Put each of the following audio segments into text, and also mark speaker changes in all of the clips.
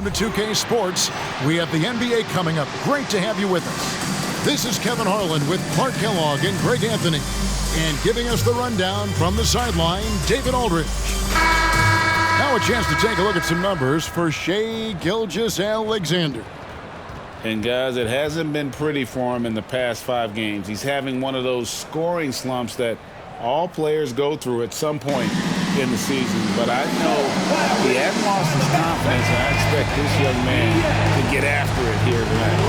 Speaker 1: To 2K Sports, we have the NBA coming up. Great to have you with us. This is Kevin Harlan with Clark Kellogg and Greg Anthony. And giving us the rundown from the sideline, David Aldridge. Now a chance to take a look at some numbers for Shai Gilgeous-Alexander.
Speaker 2: And guys, it hasn't been pretty for him in the past 5 games. He's having one of those scoring slumps that all players go through at some point in the season. But I know he hasn't lost his confidence, and I expect this young man to get after it here tonight.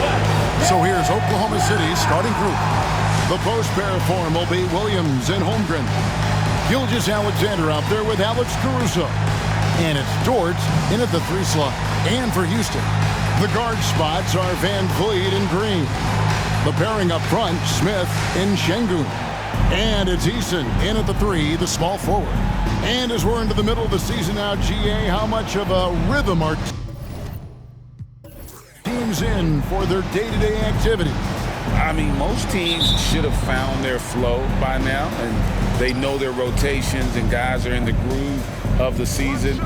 Speaker 1: So here's Oklahoma City's starting group. The post pair form will be Williams and Holmgren. Gilgeous-Alexander out there with Alex Caruso. And it's Dort in at the 3 slot. And for Houston, the guard spots are Van Vliet and Green. The pairing up front, Smith and Şengün. And it's Eason in at the 3, the small forward. And as we're into the middle of the season now, GA, how much of a rhythm are teams in for their day-to-day activity?
Speaker 2: I mean, most teams should have found their flow by now, and they know their rotations and guys are in the groove of the season.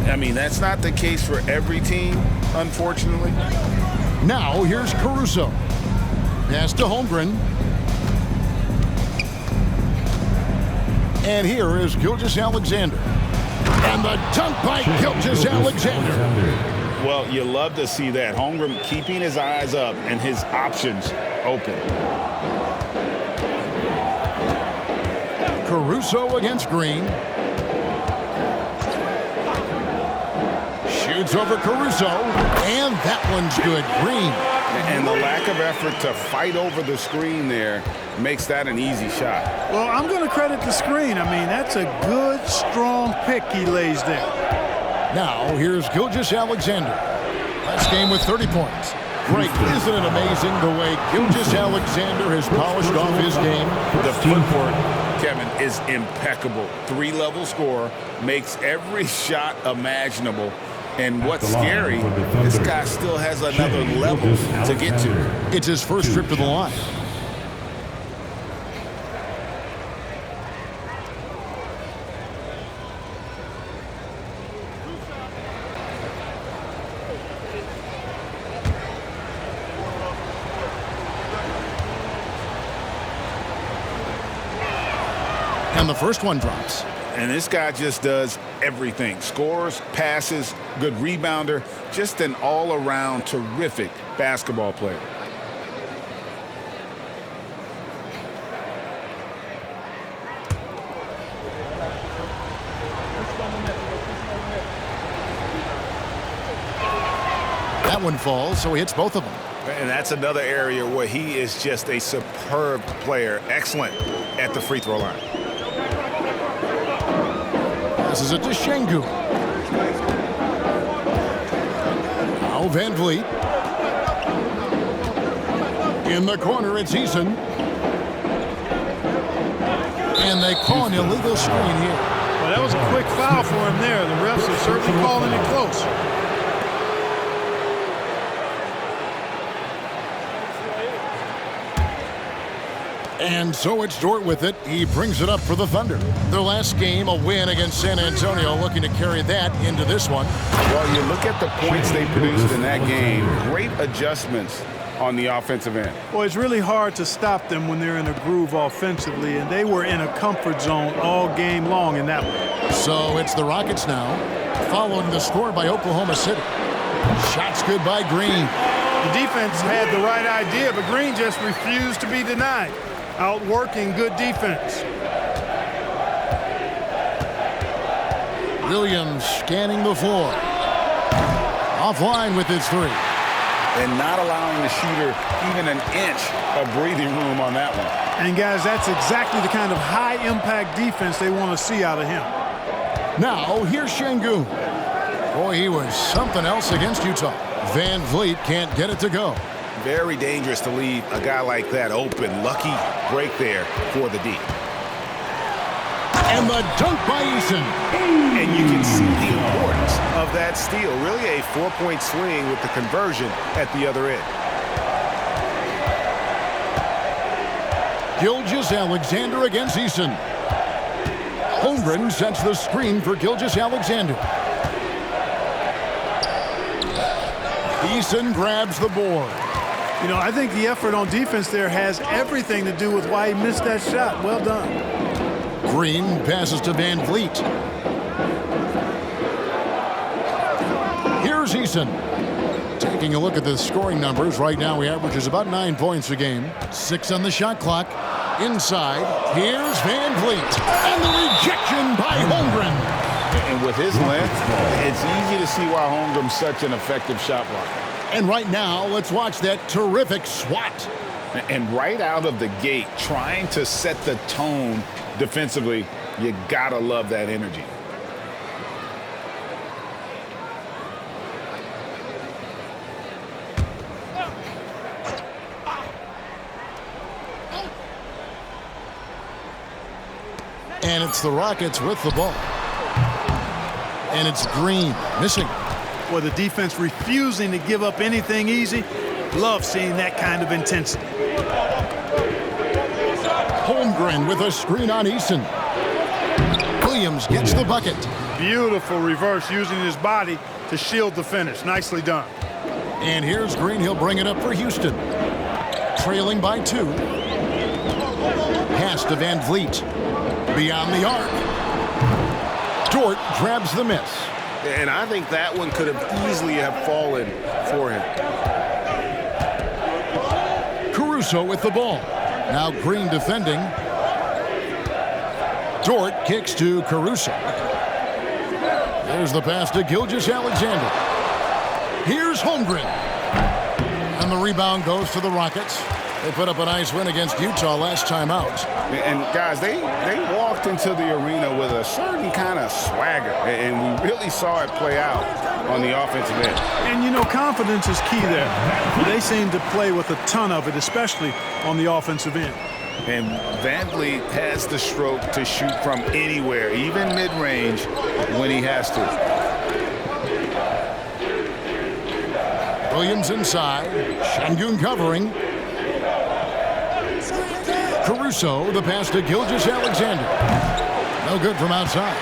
Speaker 2: I mean, that's not the case for every team, unfortunately.
Speaker 1: Now, here's Caruso. Pass to Holmgren. And here is Gilgeous-Alexander. And the dunk by Gilgeous-Alexander.
Speaker 2: Well, you love to see that. Holmgren keeping his eyes up and his options open.
Speaker 1: Caruso against Green. Shoots over Caruso. And that one's good. Green.
Speaker 2: And the lack of effort to fight over the screen there makes that an easy shot.
Speaker 3: Well, I'm going to credit the screen. I mean, that's a good, strong pick he lays there.
Speaker 1: Now, here's Gilgeous-Alexander. Last game with 30 points. Greg, isn't it amazing the way Gilgeous-Alexander has polished off his game?
Speaker 2: The footwork, Kevin, is impeccable. 3-level scorer, makes every shot imaginable. And what's scary, this guy still has another level to get to.
Speaker 1: It's his first trip to the line. And the first one drops.
Speaker 2: And this guy just does everything. Scores, passes, good rebounder, just an all-around terrific basketball player.
Speaker 1: That one falls, so he hits both of them.
Speaker 2: And that's another area where he is just a superb player. Excellent at the free throw line.
Speaker 1: Passes it to Şengün. Now Van Vliet. In the corner, it's Eason. And they call an illegal screen here.
Speaker 3: Well, that was a quick foul for him there. The refs are certainly calling it close.
Speaker 1: And so it's Dort with it. He brings it up for the Thunder. Their last game, a win against San Antonio, looking to carry that into this one.
Speaker 2: Well, you look at the points they produced in that game. Great adjustments on the offensive end.
Speaker 3: Well, it's really hard to stop them when they're in a groove offensively, and they were in a comfort zone all game long in that one.
Speaker 1: So it's the Rockets now, following the score by Oklahoma City. Shots good by Green.
Speaker 3: The defense had the right idea, but Green just refused to be denied. Outworking good defense.
Speaker 1: Williams scanning the floor. Offline with his 3.
Speaker 2: And not allowing the shooter even an inch of breathing room on that one.
Speaker 3: And guys, that's exactly the kind of high-impact defense they want to see out of him.
Speaker 1: Now, here's Şengün. Boy, he was something else against Utah. Van Vliet can't get it to go.
Speaker 2: Very dangerous to leave a guy like that open. Lucky break there for the D.
Speaker 1: And the dunk by Eason.
Speaker 2: And you can see the importance of that steal. Really a 4-point swing with the conversion at the other end.
Speaker 1: Gilgeous-Alexander against Eason. Holmgren sets the screen for Gilgeous-Alexander. Eason grabs the board.
Speaker 3: You know, I think the effort on defense there has everything to do with why he missed that shot. Well done.
Speaker 1: Green passes to Van Vliet. Here's Eason. Taking a look at the scoring numbers, right now he averages about 9 points a game. 6 on the shot clock. Inside, here's Van Vliet. And the rejection by Holmgren.
Speaker 2: And with his length, it's easy to see why Holmgren's such an effective shot blocker.
Speaker 1: And right now, let's watch that terrific swat.
Speaker 2: And right out of the gate, trying to set the tone defensively, you gotta love that energy.
Speaker 1: And it's the Rockets with the ball. And it's Green missing.
Speaker 3: Well, the defense refusing to give up anything easy. Love seeing that kind of intensity.
Speaker 1: Holmgren with a screen on Eason. Williams gets the bucket.
Speaker 3: Beautiful reverse using his body to shield the finish. Nicely done.
Speaker 1: And here's Green. He'll bring it up for Houston. Trailing by 2. Pass to Van Vliet. Beyond the arc. Dort grabs the miss.
Speaker 2: And I think that one could have easily have fallen for him.
Speaker 1: Caruso with the ball. Now Green defending. Dort kicks to Caruso. There's the pass to Gilgeous-Alexander. Here's Holmgren. And the rebound goes to the Rockets. They put up a nice win against Utah last time out.
Speaker 2: And guys, they walked into the arena with a certain kind of swagger, and we really saw it play out on the offensive end.
Speaker 3: And you know, confidence is key there. They seem to play with a ton of it, especially on the offensive end.
Speaker 2: And Van Vliet has the stroke to shoot from anywhere, even mid-range, when he has to.
Speaker 1: Williams inside. Şengün covering. Caruso, the pass to Gilgeous-Alexander. No good from outside.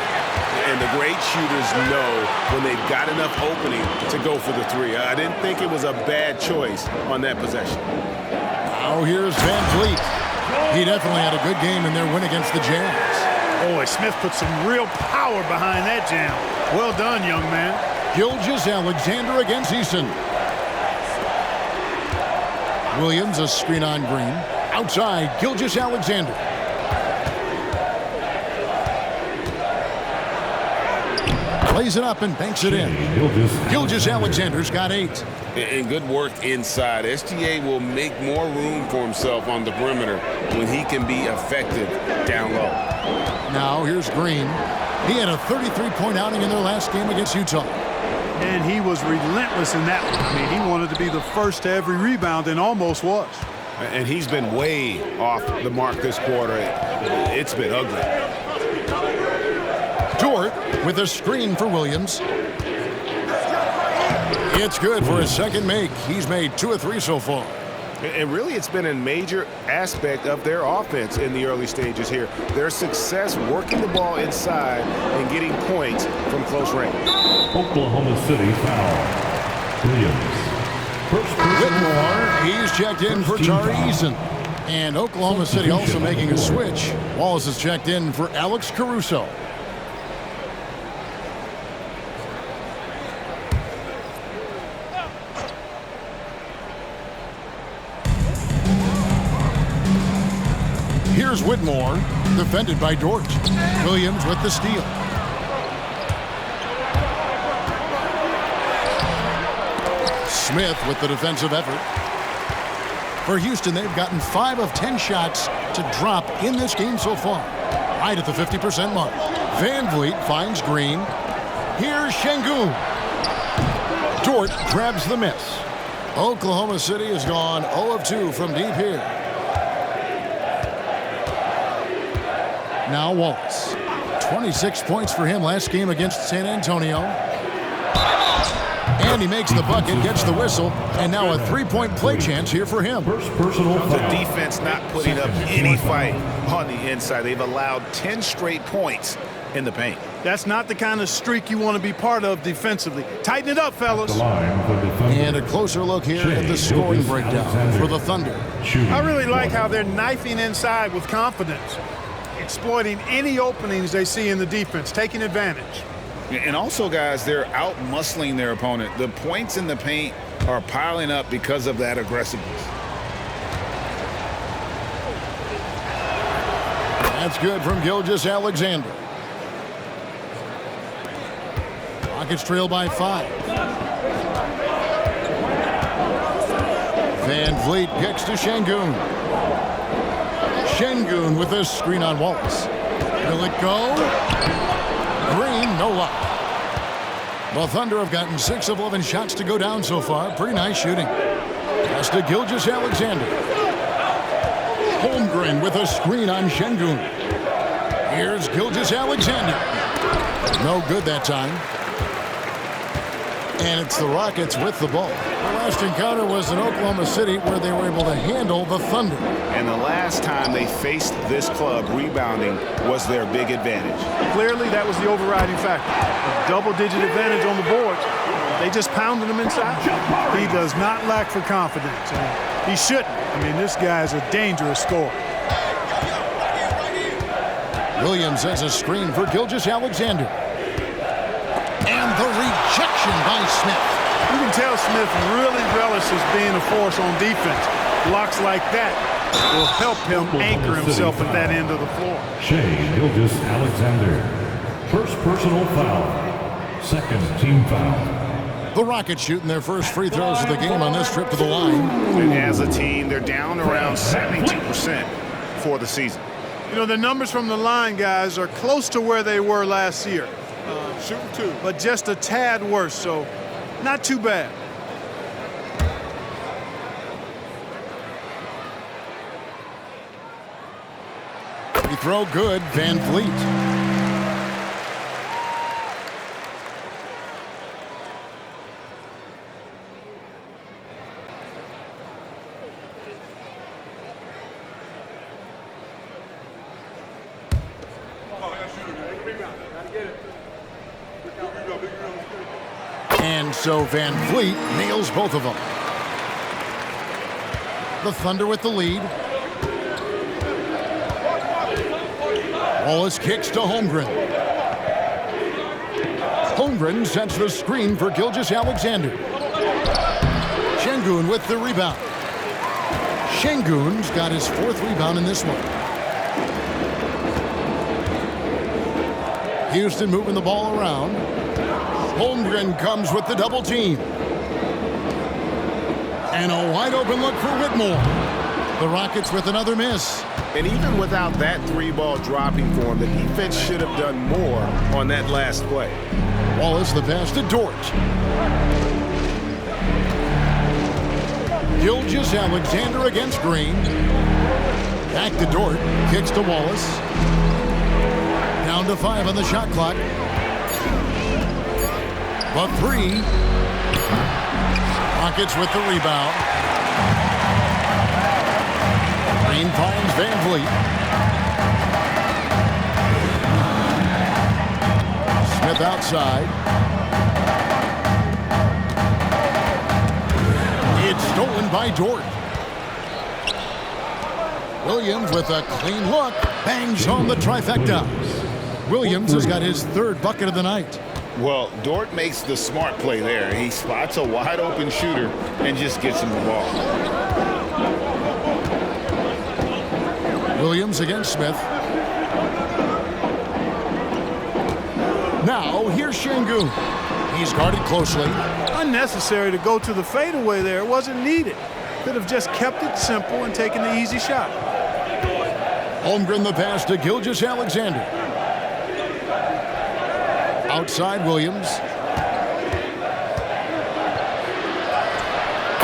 Speaker 2: And the great shooters know when they've got enough opening to go for the 3. I didn't think it was a bad choice on that possession.
Speaker 1: Now here's Van Vliet. He definitely had a good game in their win against the Jazz.
Speaker 3: Boy, Smith put some real power behind that jam. Well done, young man.
Speaker 1: Gilgeous-Alexander against Eason. Williams, a screen on Green. Outside, Gilgeous-Alexander. Plays it up and banks it in. Gilgeous-Alexander's got 8.
Speaker 2: And good work inside. SGA will make more room for himself on the perimeter when he can be effective down low.
Speaker 1: Now here's Green. He had a 33-point outing in their last game against Utah.
Speaker 3: And he was relentless in that one. I mean, he wanted to be the first to every rebound and almost was.
Speaker 2: And he's been way off the mark this quarter. It's been ugly.
Speaker 1: Dort with a screen for Williams. It's good for his second make. He's made 2 of 3 so far.
Speaker 2: And really, it's been a major aspect of their offense in the early stages here. Their success working the ball inside and getting points from close range.
Speaker 4: Oklahoma City foul. Williams.
Speaker 1: Whitmore, he's checked in for Tari Eason. And Oklahoma City also making a switch. Wallace is checked in for Alex Caruso. Here's Whitmore, defended by Dort. Williams with the steal. Smith with the defensive effort. For Houston, they've gotten 5 of 10 shots to drop in this game so far, right at the 50% mark. Van Vliet finds Green. Here's Şengün. Dort grabs the miss. Oklahoma City has gone 0 of 2 from deep here. Now Wallace. 26 points for him last game against San Antonio. And he makes the bucket, gets the whistle, and now a 3-point play chance here for him.
Speaker 4: First personal foul.
Speaker 2: The defense not putting up any fight on the inside. They've allowed 10 straight points in the paint.
Speaker 3: That's not the kind of streak you want to be part of defensively. Tighten it up, fellas.
Speaker 4: The line for defense.
Speaker 1: And a closer look here at the scoring breakdown for the Thunder.
Speaker 3: I really like how they're knifing inside with confidence, exploiting any openings they see in the defense, taking advantage.
Speaker 2: And also, guys, they're out-muscling their opponent. The points in the paint are piling up because of that aggressiveness.
Speaker 1: That's good from Gilgeous-Alexander. Rockets trail by 5. Van Vliet kicks to Şengün. Şengün with a screen on Wallace. Will it go? Green, no luck. The Thunder have gotten 6 of 11 shots to go down so far. Pretty nice shooting. Pass to Gilgeous-Alexander. Holmgren with a screen on Şengün. Here's Gilgeous-Alexander. No good that time. And it's the Rockets with the ball. The last encounter was in Oklahoma City where they were able to handle the Thunder.
Speaker 2: And the last time they faced this club, rebounding was their big advantage.
Speaker 3: Clearly, that was the overriding factor. A double-digit advantage on the boards. They just pounded him inside. He does not lack for confidence, and he shouldn't. I mean, this guy's a dangerous scorer.
Speaker 1: Williams has a screen for Gilgeous-Alexander. And the rejection by Smith.
Speaker 3: You can tell Smith really relishes being a force on defense. Blocks like that will help him anchor himself at that end of the floor.
Speaker 4: Shai Gilgeous-Alexander. First personal foul. Second team foul.
Speaker 1: The Rockets shooting their first free throws of the game on this trip to the line.
Speaker 2: And as a team, they're down around 72% for the season.
Speaker 3: You know, the numbers from the line, guys, are close to where they were last year. Shooting 2. But just a tad worse, so not too bad.
Speaker 1: Free throw good, Van Vliet. And so Van Vliet nails both of them. The Thunder with the lead. Wallace kicks to Holmgren. Holmgren sets the screen for Gilgeous-Alexander. Şengün with the rebound. Şengün's got his 4th rebound in this one. Houston moving the ball around. Holmgren comes with the double team. And a wide open look for Whitmore. The Rockets with another miss.
Speaker 2: And even without that 3-ball dropping for him, the defense should have done more on that last play.
Speaker 1: Wallace the pass to Dort. Gilgeous-Alexander against Green. Back to Dort. Kicks to Wallace. Down to 5 on the shot clock. The 3. Rockets with the rebound. Green finds Van Vliet. Smith outside. It's stolen by Dort. Williams with a clean look. Bangs on the trifecta. Williams has got his 3rd bucket of the night.
Speaker 2: Well, Dort makes the smart play there. He spots a wide open shooter and just gets him the ball.
Speaker 1: Williams against Smith. Now, here's Şengün. He's guarded closely.
Speaker 3: Unnecessary to go to the fadeaway there. It wasn't needed. Could have just kept it simple and taken the easy shot.
Speaker 1: Holmgren the pass to Gilgeous-Alexander. Outside Williams.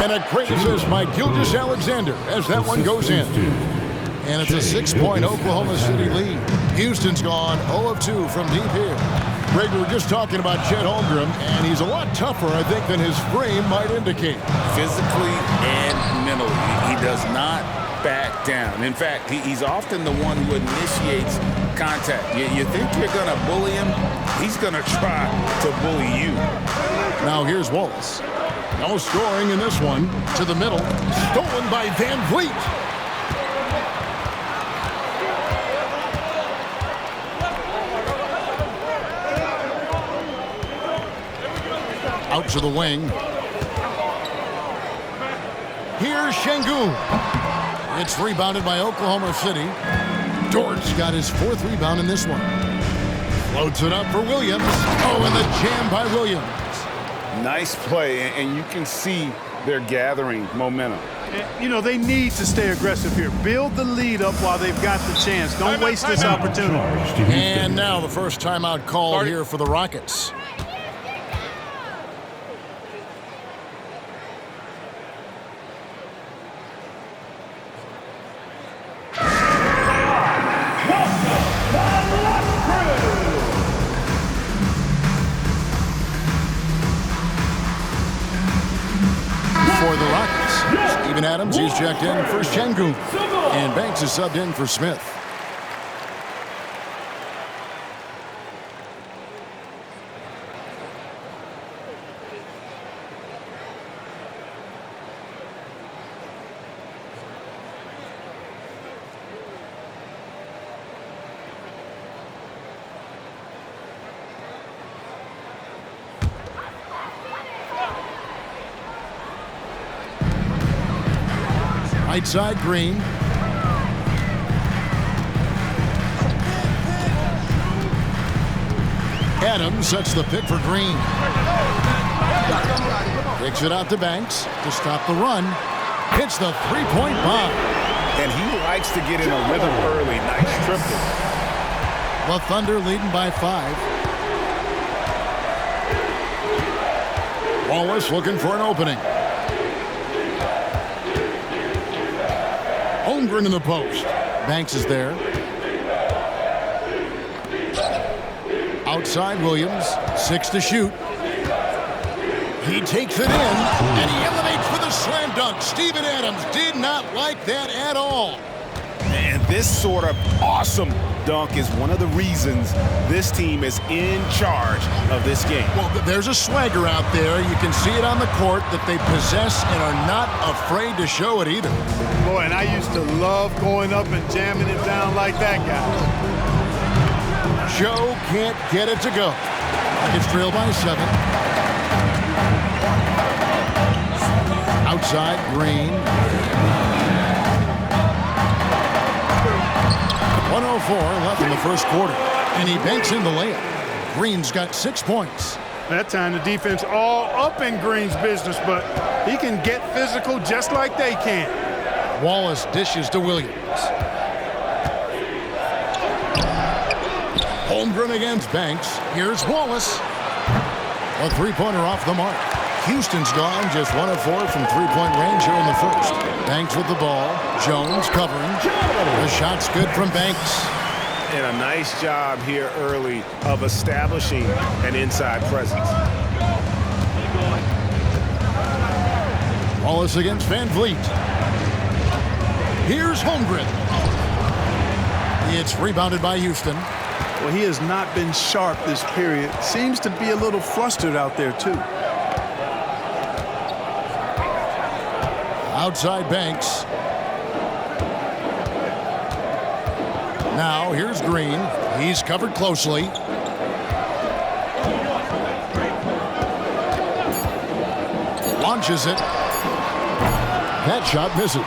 Speaker 1: And a great assist by Gilgeous-Alexander as that one goes in. And it's a 6-point Oklahoma City lead. Houston's gone 0 of 2 from deep here. Greg, we were just talking about Chet Holmgren, and he's a lot tougher, I think, than his frame might indicate.
Speaker 2: Physically and mentally, he does not back down. In fact, he's often the one who initiates contact. You think you're going to bully him? He's going to try to bully you.
Speaker 1: Now here's Wallace. No scoring in this one. To the middle. Stolen by Van Vliet. Out to the wing. Here's Şengün. It's rebounded by Oklahoma City. Dort's got his 4th rebound in this one. Floats it up for Williams. Oh, and the jam by Williams.
Speaker 2: Nice play, and you can see they're gathering momentum.
Speaker 3: You know, they need to stay aggressive here. Build the lead up while they've got the chance. Don't waste this opportunity.
Speaker 1: And now the first timeout called here for the Rockets. For the Rockets, Steven Adams, he's checked in for Şengün. And Banks is subbed in for Smith. Right side, Green. Adams sets the pick for Green. Kicks it out to Banks to stop the run. Hits the three-point bomb.
Speaker 2: And he likes to get in a rhythm early. Nice triple.
Speaker 1: The Thunder leading by 5. Wallace looking for an opening. Holmgren in the post. Banks is there. Outside Williams. 6 to shoot. He takes it in, and he elevates for the slam dunk. Steven Adams did not like that at all.
Speaker 2: And this sort of awesome dunk is one of the reasons this team is in charge of this game.
Speaker 1: Well, there's a swagger out there. You can see it on the court that they possess and are not afraid to show it either.
Speaker 3: Boy, and I used to love going up and jamming it down like that guy.
Speaker 1: Joe can't get it to go. It's trailed by 7. Outside, Green. 1:04 left in the first quarter. And he banks in the layup. Green's got 6 points.
Speaker 3: That time the defense all up in Green's business, but he can get physical just like they can.
Speaker 1: Wallace dishes to Williams. Holmgren against Banks. Here's Wallace. A three-pointer off the mark. Houston's gone just 1 of 4 from three-point range here in the first. Banks with the ball. Jones covering. The shot's good from Banks.
Speaker 2: And a nice job here early of establishing an inside presence.
Speaker 1: Wallace against Van Vliet. Here's Holmgren. It's rebounded by Houston.
Speaker 3: Well, he has not been sharp this period. Seems to be a little flustered out there, too.
Speaker 1: Outside Banks. Now here's Green. He's covered closely. Launches it. That shot misses.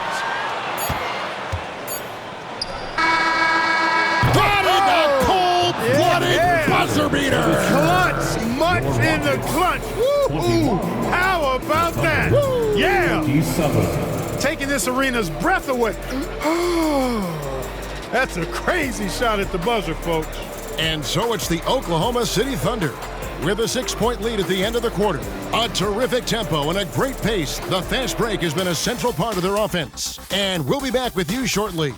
Speaker 1: That is a cold-blooded buzzer beater.
Speaker 3: Clutch, much in the clutch. Woo-hoo. How about that? Woo. Yeah. Taking this arena's breath away. That's a crazy shot at the buzzer, folks.
Speaker 1: And so it's the Oklahoma City Thunder with a 6-point lead at the end of the quarter. A terrific tempo and a great pace. The fast break has been a central part of their offense. And we'll be back with you shortly.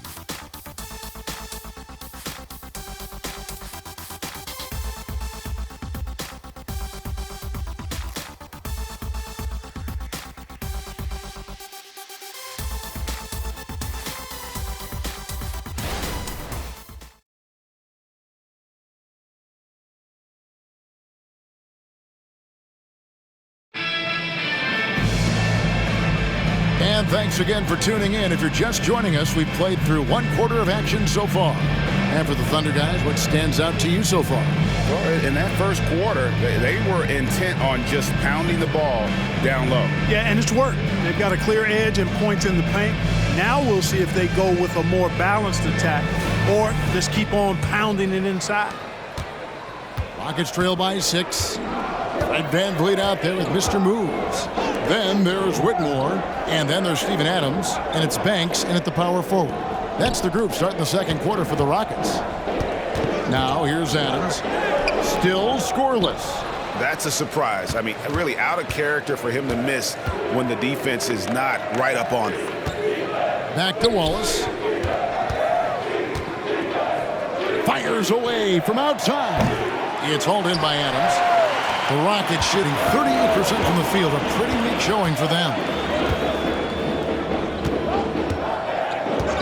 Speaker 1: And thanks again for tuning in. If you're just joining us, we've played through one quarter of action so far. And for the Thunder guys, what stands out to you so far?
Speaker 2: Well, in that first quarter, they were intent on just pounding the ball down low.
Speaker 3: Yeah, and it's worked. They've got a clear edge and points in the paint. Now we'll see if they go with a more balanced attack or just keep on pounding it inside.
Speaker 1: Rockets trail by 6. Fred VanVleet out there with Mr. Moves. Then there's Whitmore, and then there's Steven Adams, and it's Banks in at the power forward. That's the group starting the second quarter for the Rockets. Now here's Adams, still scoreless.
Speaker 2: That's a surprise. I mean, really out of character for him to miss when the defense is not right up on him.
Speaker 1: Back to Wallace. Fires away from outside. It's hauled in by Adams. The Rockets shooting 38% from the field, a pretty weak showing for them.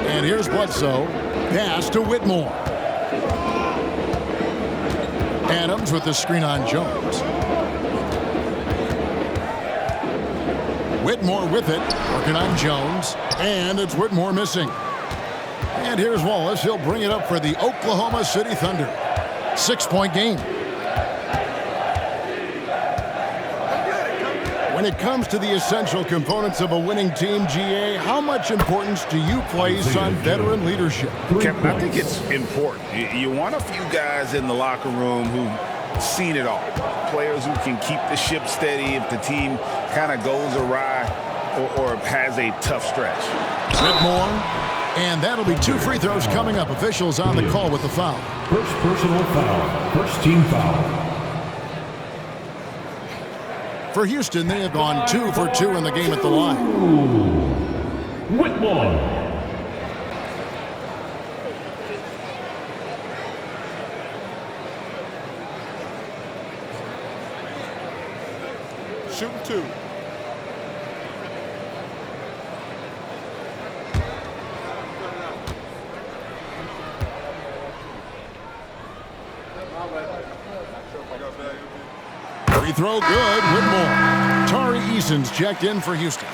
Speaker 1: And here's Bledsoe. Pass to Whitmore. Adams with the screen on Jones. Whitmore with it, working on Jones. And it's Whitmore missing. And here's Wallace. He'll bring it up for the Oklahoma City Thunder. 6-point game. When it comes to the essential components of a winning team, GA, how much importance do you place on veteran leadership?
Speaker 2: Kevin, I think it's important. You want a few guys in the locker room who've seen it all. Players who can keep the ship steady if the team kind of goes awry or has a tough stretch.
Speaker 1: Whitmore, and that'll be 2 free throws coming up. Officials on the call with the foul.
Speaker 4: First personal foul. First team foul.
Speaker 1: For Houston, they have gone 2 for 2 in the game at the line.
Speaker 4: Whitmore.
Speaker 3: Shooting 2.
Speaker 1: Free throw good, Whitmore. Tari Eason's checked in for Houston.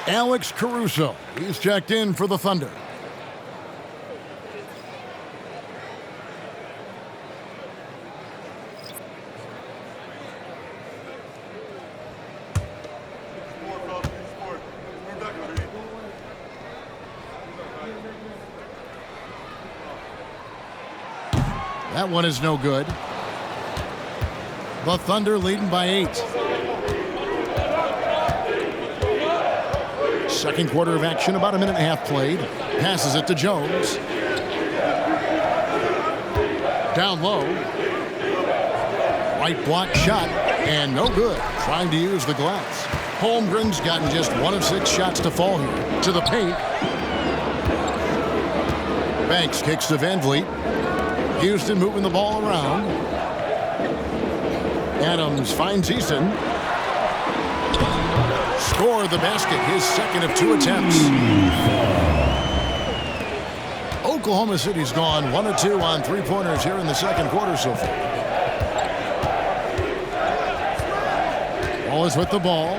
Speaker 1: Alex Caruso, he's checked in for the Thunder. That one is no good. The Thunder leading by 8. Second quarter of action, about a minute and a half played. Passes it to Jones. Down low. Right block shot, and no good. Trying to use the glass. Holmgren's gotten just 1 of 6 shots to fall here. To the paint. Banks kicks to VanVleet. Houston moving the ball around. Adams finds Eason. Score the basket, his second of 2 attempts. Oklahoma City's gone 1 of 2 on 3-pointers here in the second quarter so far. Wallace with the ball.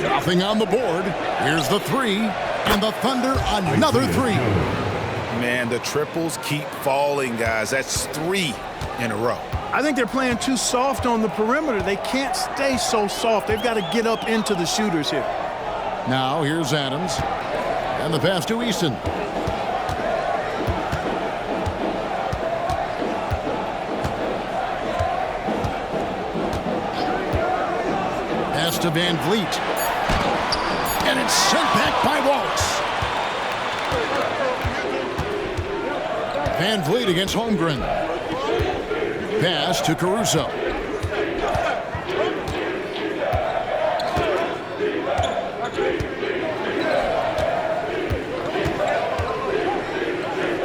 Speaker 1: Nothing on the board. Here's the 3. And the Thunder another 3.
Speaker 2: Man, the triples keep falling, guys. That's 3 in a row.
Speaker 3: I think they're playing too soft on the perimeter. They can't stay so soft. They've got to get up into the shooters here.
Speaker 1: Now here's Adams. And the pass to Easton. Pass to VanVleet. And it's sent back by Wallace. VanVleet against Holmgren. Pass to Caruso.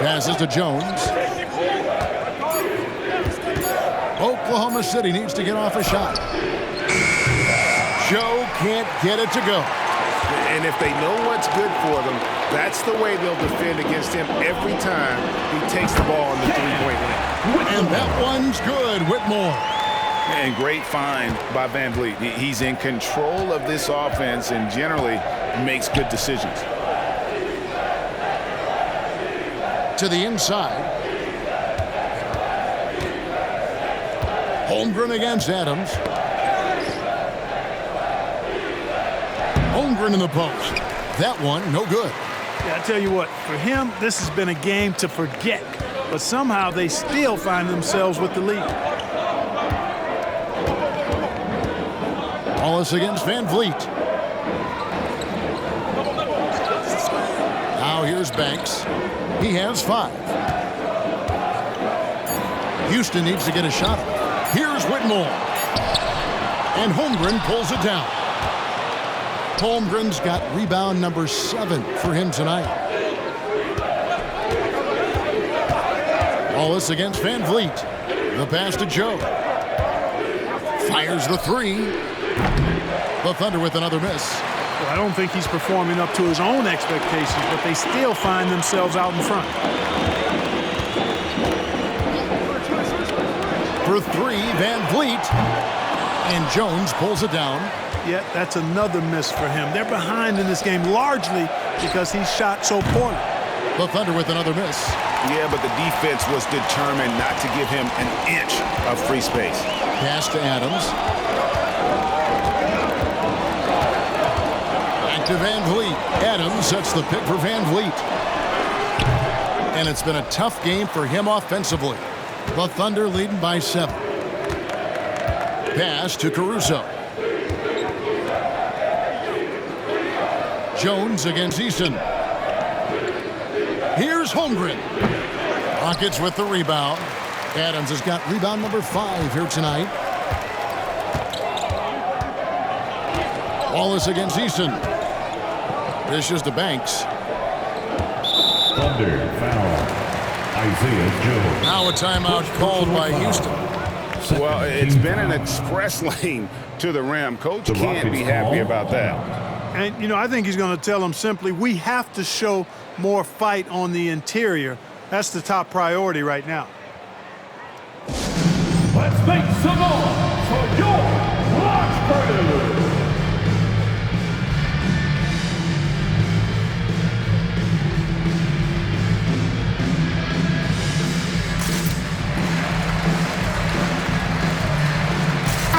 Speaker 1: Passes to Jones. Oklahoma City needs to get off a shot. Joe can't get it to go.
Speaker 2: And if they know what's good for them, that's the way they'll defend against him every time he takes the ball on the 3-point line.
Speaker 1: And that one's good, Whitmore.
Speaker 2: And great find by Van Vliet. He's in control of this offense and generally makes good decisions.
Speaker 1: To the inside. Holmgren against Adams. Holmgren in the post. That one, no good.
Speaker 3: Yeah, I tell you what, for him, this has been a game to forget. But somehow they still find themselves with the lead.
Speaker 1: Wallace against Van Vliet. Now here's Banks. He has 5. Houston needs to get a shot. Here's Whitmore. And Holmgren pulls it down. Holmgren's got rebound number 7 for him tonight. Wallace against Van Vliet. The pass to Joe. Fires the 3. The Thunder with another miss.
Speaker 3: Well, I don't think he's performing up to his own expectations, but they still find themselves out in front.
Speaker 1: For 3, Van Vliet. And Jones pulls it down.
Speaker 3: Yet that's another miss for him. They're behind in this game largely because he shot so poorly.
Speaker 1: The Thunder with another miss.
Speaker 2: Yeah, but the defense was determined not to give him an inch of free space.
Speaker 1: Pass to Adams. Back to Van Vliet. Adams sets the pick for Van Vliet. And it's been a tough game for him offensively. The Thunder leading by 7. Pass to Caruso. Jones against Easton. Here's Holmgren. Rockets with the rebound. Adams has got rebound number 5 here tonight. Wallace against Easton. Dishes to Banks.
Speaker 4: Thunder foul. Isaiah Joe.
Speaker 1: Now a timeout called by Houston.
Speaker 2: Well, it's been an express lane to the rim. Coach can't be happy about that.
Speaker 3: And, you know, I think he's going to tell them simply, we have to show more fight on the interior. That's the top priority right now.
Speaker 4: Let's make some noise for your Rockford.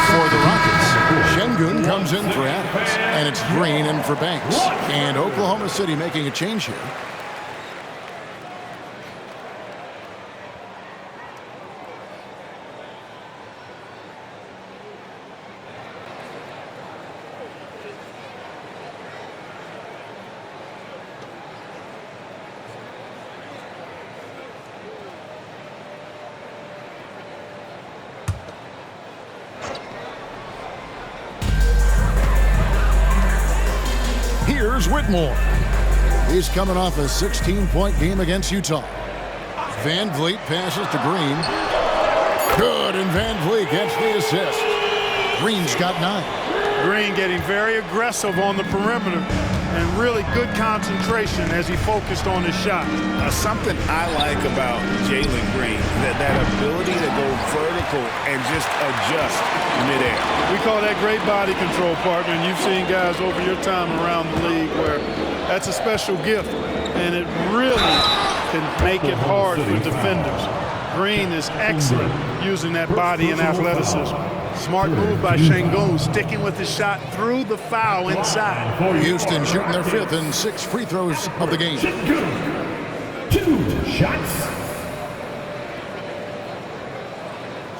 Speaker 1: For the Rockets, Şengün comes in for Adams, and it's Green in for Banks. And Oklahoma City making a change here. Here's Whitmore. He's coming off a 16-point game against Utah. Van Vliet passes to Green. Good, and Van Vliet gets the assist. Green's got 9.
Speaker 3: Green getting very aggressive on the perimeter and really good concentration as he focused on his shot.
Speaker 2: Something I like about Jalen Green, that ability to go vertical and just adjust midair.
Speaker 3: We call that great body control, partner, and you've seen guys over your time around the league where that's a special gift, and it really can make it hard for defenders. Green is excellent using that body and athleticism. Smart move by Şengün, sticking with his shot through the foul inside.
Speaker 1: Houston shooting their 5th and 6 free throws of the game.
Speaker 4: 2 shots.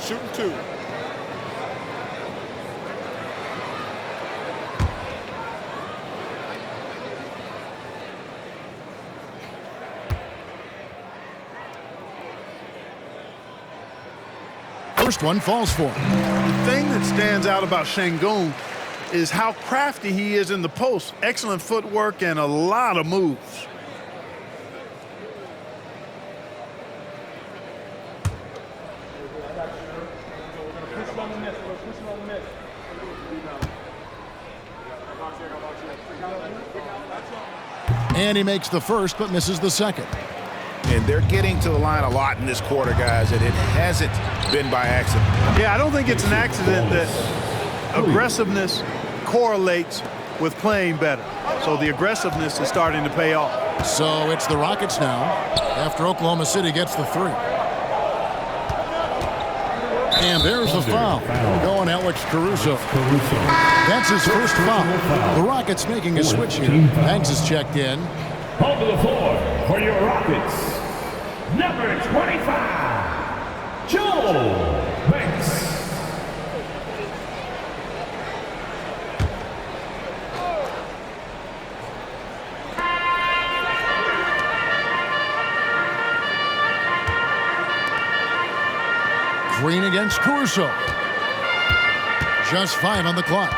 Speaker 3: Shooting 2.
Speaker 1: First one falls for him.
Speaker 3: The thing that stands out about Şengün is how crafty he is in the post. Excellent footwork and a lot of moves.
Speaker 1: And he makes the first but misses the second.
Speaker 2: And they're getting to the line a lot in this quarter, guys, and it hasn't been by accident.
Speaker 3: Yeah, I don't think it's an accident that aggressiveness correlates with playing better. So the aggressiveness is starting to pay off.
Speaker 1: So it's the Rockets now after Oklahoma City gets the 3. And there's the foul. Going Alex Caruso. That's his first foul. The Rockets making a switch here. Banks is checked in.
Speaker 4: On to the floor for your Rockets, number 25, Joel Banks.
Speaker 1: Green against Caruso. Just 5 on the clock.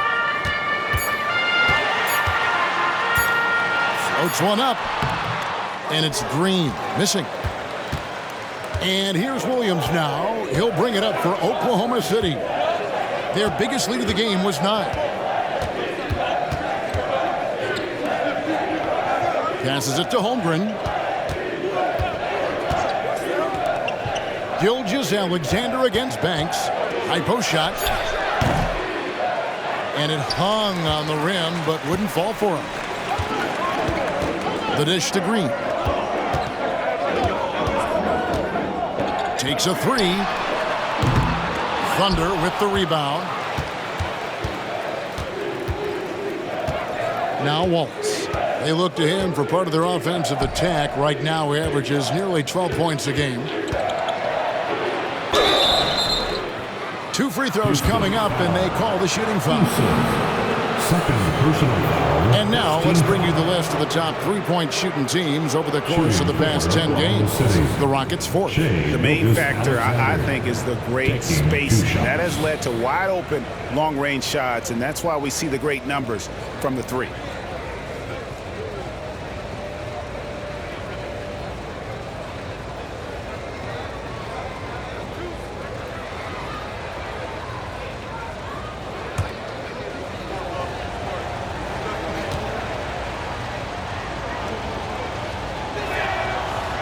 Speaker 1: Floats one up. And it's Green missing. And here's Williams now. He'll bring it up for Oklahoma City. Their biggest lead of the game was 9. Passes it to Holmgren. Gilgeous-Alexander against Banks. High post shot. And it hung on the rim, but wouldn't fall for him. The dish to Green. Takes a 3. Thunder with the rebound. Now Waltz. They look to him for part of their offensive attack. Right now he averages nearly 12 points a game. 2 free throws coming up, and they call the shooting foul.
Speaker 4: Second personal foul.
Speaker 1: And now let's bring you the list of the top 3-point shooting teams over the course of the past 10 games. The Rockets 4th.
Speaker 2: The main factor, I think, is the great spacing. That has led to wide open, long-range shots, and that's why we see the great numbers from the 3.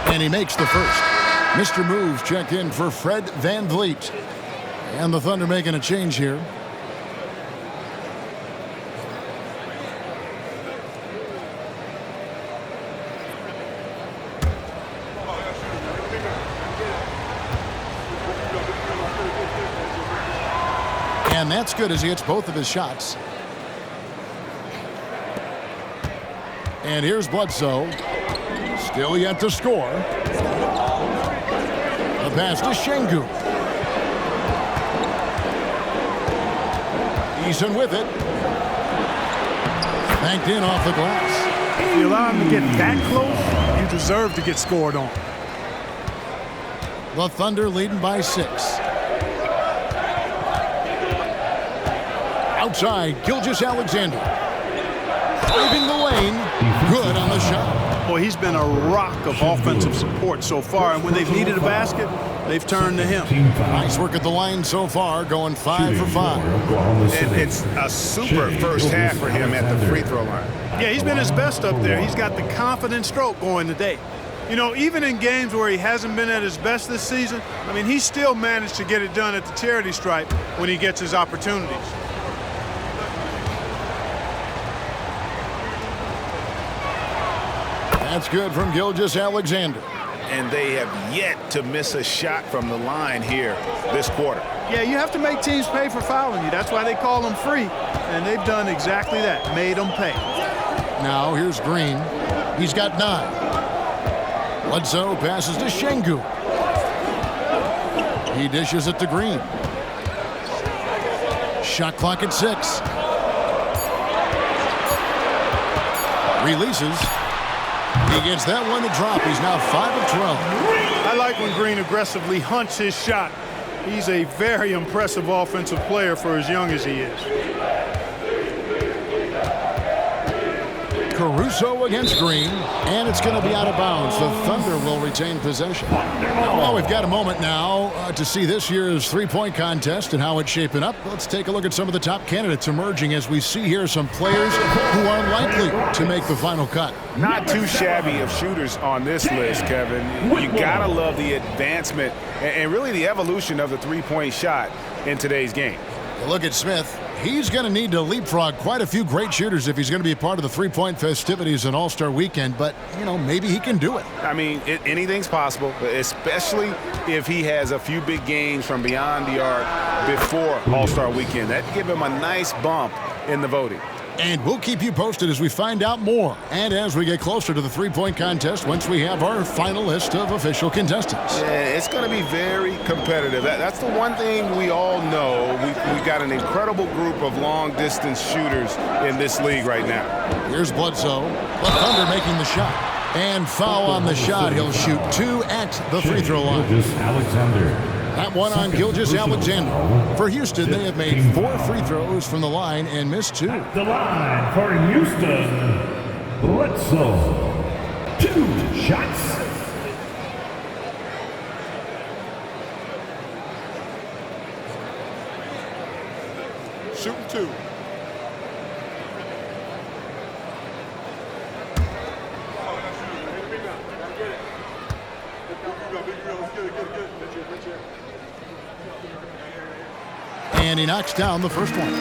Speaker 1: And he makes the first. Mr. Moves checked in for Fred VanVleet. And the Thunder making a change here. And that's good as he hits both of his shots. And here's Bledsoe. Still yet to score. The pass to Şengün. Eason with it. Banked in off the glass.
Speaker 3: If you allow him to get that close, you deserve to get scored on.
Speaker 1: The Thunder leading by 6. Outside, Gilgeous-Alexander. Driving the lane. Good on the shot.
Speaker 3: Boy, he's been a rock of offensive support so far, and when they've needed a basket, they've turned to him.
Speaker 1: Nice work at the line so far, going 5 for 5.
Speaker 2: And it's a super first half for him at the free throw line.
Speaker 3: Yeah, he's been his best up there. He's got the confident stroke going today. You know, even in games where he hasn't been at his best this season, I mean, he still managed to get it done at the charity stripe when he gets his opportunities.
Speaker 1: That's good from Gilgeous-Alexander.
Speaker 2: And they have yet to miss a shot from the line here this quarter.
Speaker 3: Yeah, you have to make teams pay for fouling you. That's why they call them free. And they've done exactly that, made them pay.
Speaker 1: Now here's Green. He's got 9. Bledsoe passes to Şengün. He dishes it to Green. Shot clock at 6. Releases. He gets that one to drop. He's now 5 of 12.
Speaker 3: I like when Green aggressively hunts his shot. He's a very impressive offensive player for as young as he is.
Speaker 1: Caruso against Green, and it's going to be out of bounds. The Thunder will retain possession. Well, we've got a moment now to see this year's three-point contest and how it's shaping up. Let's take a look at some of the top candidates emerging as we see here some players who are likely to make the final cut.
Speaker 2: Not too shabby of shooters on this list, Kevin. You gotta love the advancement and really the evolution of the three-point shot in today's game.
Speaker 1: Look at Smith. He's going to need to leapfrog quite a few great shooters if he's going to be a part of the three-point festivities on All-Star Weekend, but, you know, maybe he can do it.
Speaker 2: I mean, anything's possible, especially if he has a few big games from beyond the arc before All-Star Weekend. That'd give him a nice bump in the voting.
Speaker 1: And we'll keep you posted as we find out more and as we get closer to the three-point contest once we have our final list of official contestants.
Speaker 2: Yeah, it's going to be very competitive. That's the one thing we all know. We've got an incredible group of long-distance shooters in this league right now.
Speaker 1: Here's Bledsoe. The Thunder making the shot. And foul on the shot. He'll shoot 2 at the free throw line.
Speaker 4: Alexander.
Speaker 1: That one on Gilgeous-Alexander. For Houston, they have made 4 free throws from the line and missed 2.
Speaker 4: The line for Houston, Bledsoe. 2 shots.
Speaker 3: Shooting 2.
Speaker 1: And he knocks down the first one.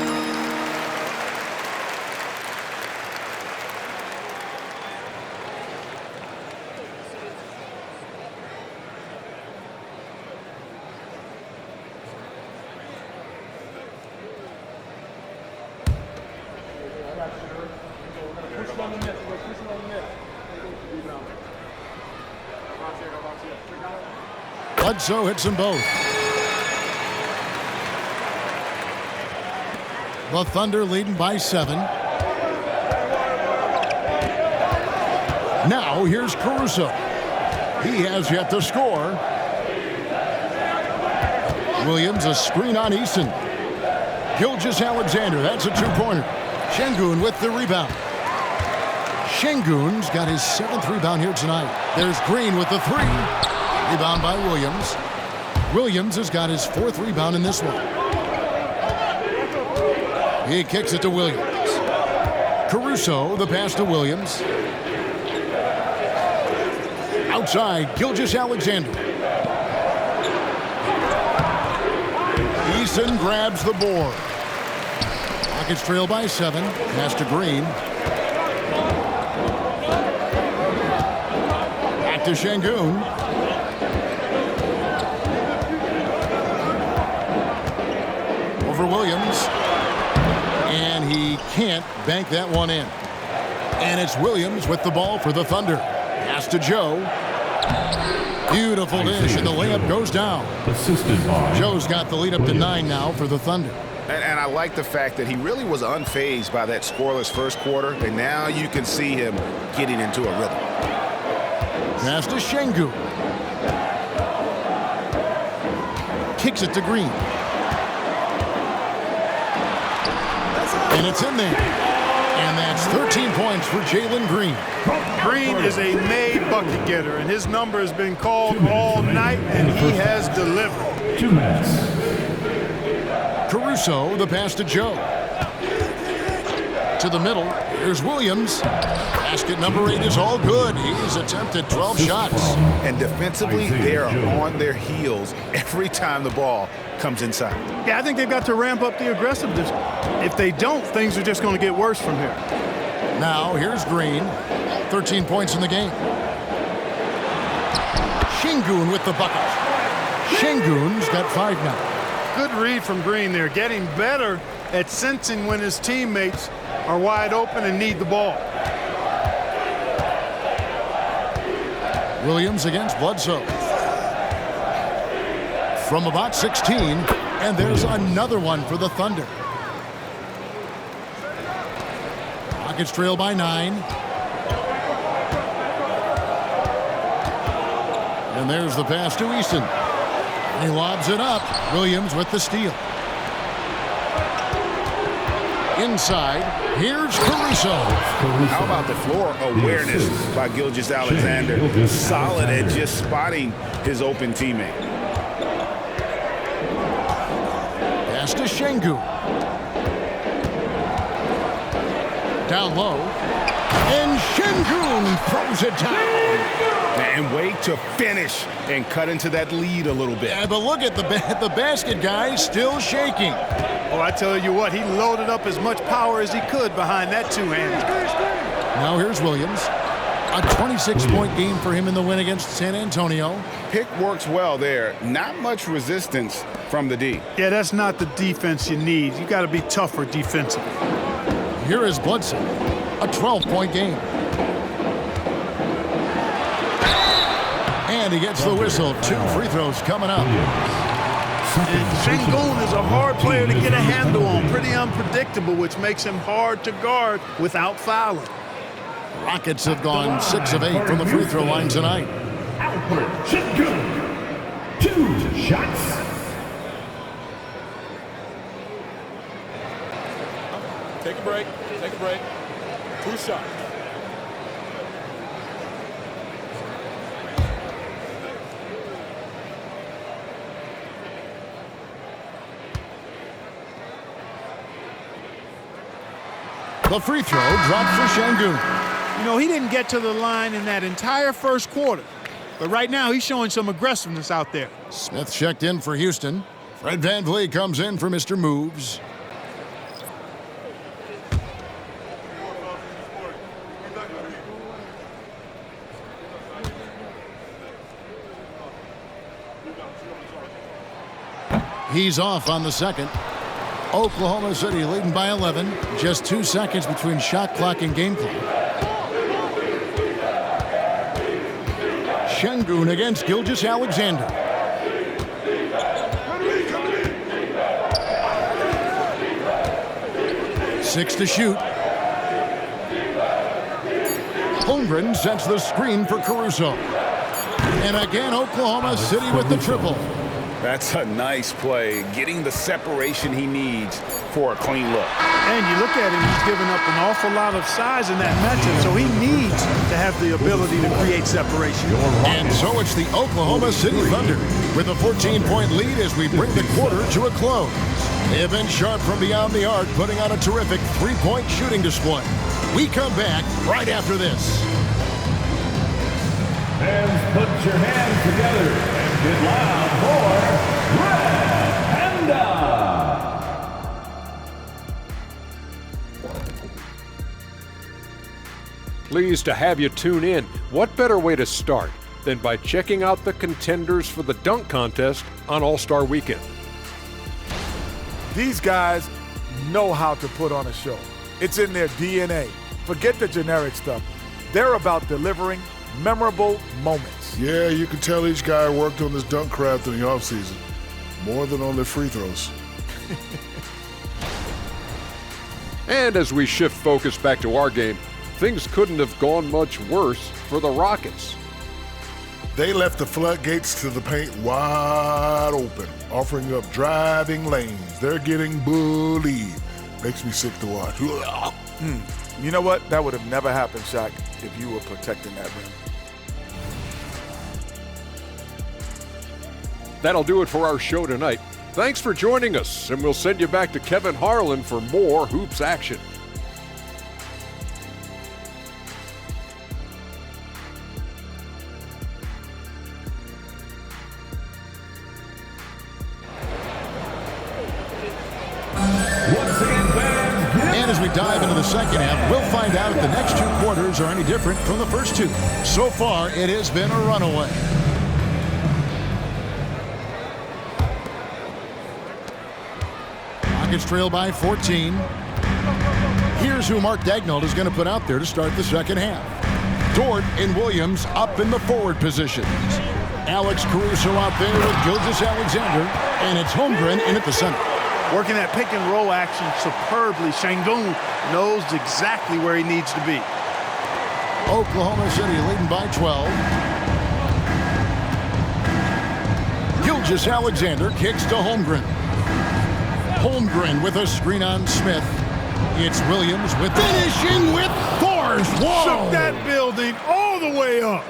Speaker 1: Bledsoe hits them both. The Thunder leading by 7. Now here's Caruso. He has yet to score. Williams a screen on Easton. Gilgeous-Alexander, that's a 2-pointer. Şengün with the rebound. Şengün's got his 7th rebound here tonight. There's Green with the 3. Rebound by Williams. Williams has got his 4th rebound in this one. He kicks it to Williams. Caruso, the pass to Williams. Outside, Gilgeous-Alexander. Easton grabs the board. Rockets trail by 7. Pass to Green. Back to Şengün. Over Williams. And he can't bank that one in. And it's Williams with the ball for the Thunder. Pass to Joe. Beautiful dish, and the layup goes down. Joe's got the lead up to 9 now for the Thunder.
Speaker 2: And I like the fact that he really was unfazed by that scoreless first quarter, and now you can see him getting into a rhythm.
Speaker 1: Pass to Şengün. Kicks it to Green. And it's in there. And that's 13 points for Jalen Green.
Speaker 3: Green is a made bucket getter, and his number has been called all night, and he has delivered.
Speaker 4: 2 minutes.
Speaker 1: Caruso, the pass to Joe. To the middle. Here's Williams. Basket number 8 is all good. He's attempted 12 shots.
Speaker 2: And defensively, they are on their heels every time the ball comes inside.
Speaker 3: Yeah, I think they've got to ramp up the aggressiveness. If they don't, things are just going to get worse from here.
Speaker 1: Now, here's Green. 13 points in the game. Şengün with the bucket. Şengün's got 5 now.
Speaker 3: Good read from Green there, getting better at sensing when his teammates are wide open and need the ball.
Speaker 1: Williams against Bledsoe. From about 16, and there's another one for the Thunder. Rockets trail by 9. And there's the pass to Easton. He lobs it up. Williams with the steal. Inside, here's Caruso.
Speaker 2: How about the floor awareness by Gilgeous-Alexander? Solid at just spotting his open teammate.
Speaker 1: Pass to Şengün. Down low. And Şengün throws it down.
Speaker 2: And wait to finish and cut into that lead a little bit.
Speaker 1: Yeah, but look at the basket guy still shaking.
Speaker 3: Oh, I tell you what, he loaded up as much power as he could behind that two-hander.
Speaker 1: Now here's Williams. A 26-point game for him in the win against San Antonio.
Speaker 2: Pick works well there. Not much resistance from the D.
Speaker 3: Yeah, that's not the defense you need. You got to be tougher defensively.
Speaker 1: Here is Bledsoe. A 12-point game. And he gets the whistle. 2 free throws coming up.
Speaker 3: And Şengün is a hard player to get a handle on. Pretty unpredictable, which makes him hard to guard without fouling.
Speaker 1: Rockets have gone 6 of 8 from the free throw line tonight.
Speaker 4: Alperen Şengün. 2 shots.
Speaker 5: Take a break. Take a break. 2 shots.
Speaker 1: The free throw dropped for Şengün.
Speaker 3: You know, he didn't get to the line in that entire first quarter. But right now, he's showing some aggressiveness out there.
Speaker 1: Smith checked in for Houston. Fred VanVleet comes in for Mr. Moves. He's off on the second. Oklahoma City leading by 11. Just 2 seconds between shot clock and game clock. Şengün against Gilgeous-Alexander. Six to shoot. Holmgren sets the screen for Caruso. And again, Oklahoma City with the triple.
Speaker 2: That's a nice play, getting the separation he needs for a clean look.
Speaker 3: And you look at him, he's given up an awful lot of size in that matchup, so he needs to have the ability to create separation.
Speaker 1: And so it's the Oklahoma City Thunder with a 14-point lead as we bring the quarter to a close. They have been sharp from beyond the arc, putting on a terrific three-point shooting display. We come back right after this.
Speaker 4: Fans, put your hands together and get loud for Red Panda.
Speaker 6: Pleased to have you tune in. What better way to start than by checking out the contenders for the dunk contest on All-Star Weekend?
Speaker 7: These guys know how to put on a show. It's in their DNA. Forget the generic stuff. They're about delivering memorable moments.
Speaker 8: Yeah, you can tell each guy worked on his dunk craft in the offseason. More than on their free throws.
Speaker 6: And as we shift focus back to our game, things couldn't have gone much worse for the Rockets.
Speaker 8: They left the floodgates to the paint wide open, offering up driving lanes. They're getting bullied. Makes me sick to watch.
Speaker 7: You know what? That would have never happened, Shaq, if you were protecting that rim.
Speaker 6: That'll do it for our show tonight. Thanks for joining us, and we'll send you back to Kevin Harlan for more Hoops action.
Speaker 1: And as we dive into the second half, we'll find out if the next 2 quarters are any different from the first 2. So far, it has been a runaway. Rockets trail by 14. Here's who Mark Daigneault is going to put out there to start the second half. Dort and Williams up in the forward positions. Alex Caruso out there with Gilgeous-Alexander, and it's Holmgren in at the center.
Speaker 3: Working that pick and roll action superbly. Şengün knows exactly where he needs to be.
Speaker 1: Oklahoma City leading by 12. Gilgeous-Alexander kicks to Holmgren. Holmgren with a screen on Smith. It's Williams with finishing with force. Whoa!
Speaker 3: Shook that building all the way up.